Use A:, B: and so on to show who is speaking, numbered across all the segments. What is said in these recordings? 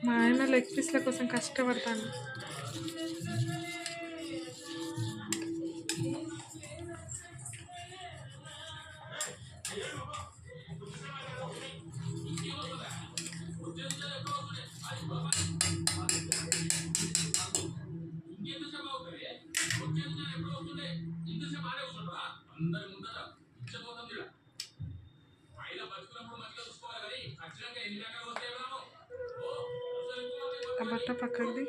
A: మా ఆయన లెగ్ పీస్ల కోసం కష్టపడతాను. ఆ బట్ట పక్కది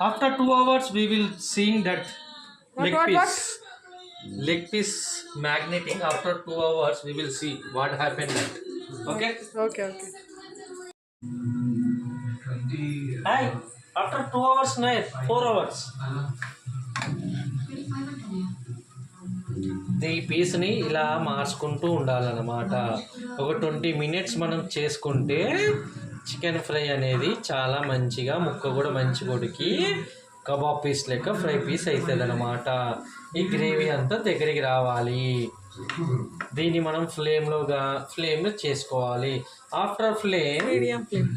B: After 2 hours, we will seeing that
A: what?
B: leg piece magneting. After 2 hours, we will see what happened. Okay.
A: Okay.
B: Hi. After 2 hours, night 4 hours. ఈ పీస్ని ఇలా మార్చుకుంటూ ఉండాలన్నమాట. ఒక 20 minutes మనం చేసుకుంటే చికెన్ ఫ్రై అనేది చాలా మంచిగా ముక్క కూడా మంచిగా ఉడికి కబాబ్ పీస్ లెక్క ఫ్రై పీస్ అవుతుంది అన్నమాట. ఈ గ్రేవీ అంతా దగ్గరికి రావాలి. దీన్ని మనం ఫ్లేమ్లో చేసుకోవాలి. After flame
A: medium flame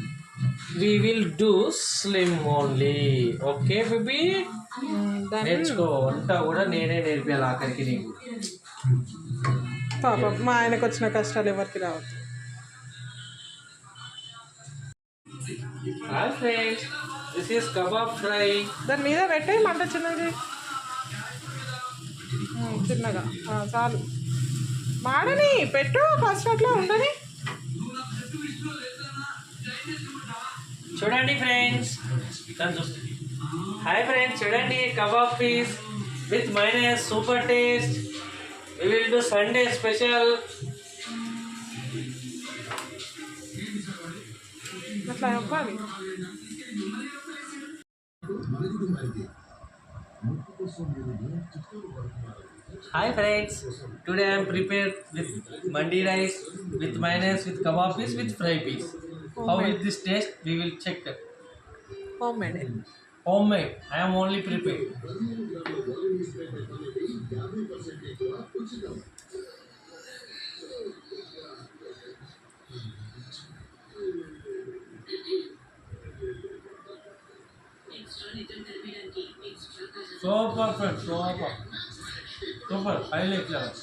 B: we will do slim only. Okay baby, నేర్చుకో. వంట కూడా నేనే నేర్పాలి ఆఖరికి నీకు.
A: పాప మా ఆయనకు వచ్చిన కష్టాలు ఎవరికి రావద్దు.
B: Hi friends, this is kebab fry.
A: దాని మీద పెట్టే మంట చిన్నది చిన్నగా చాలు. మాడని పెట్టు ఫస్ట్ అట్లా ఉండని.
B: చూడండి ఫ్రెండ్స్, హాయ్ ఫ్రెండ్స్, చూడండి kebab pieces with mayonnaise super taste. We will do Sunday special.
A: అట్లా అవ్వాలి.
B: Hi friends, today I am prepared with mandi rice, with mayonnaise, with kebab piece, with fry piece. How is this taste? We will check that.
A: Homemade.
B: Homemade. I am only prepared. Super friends, super. I like that.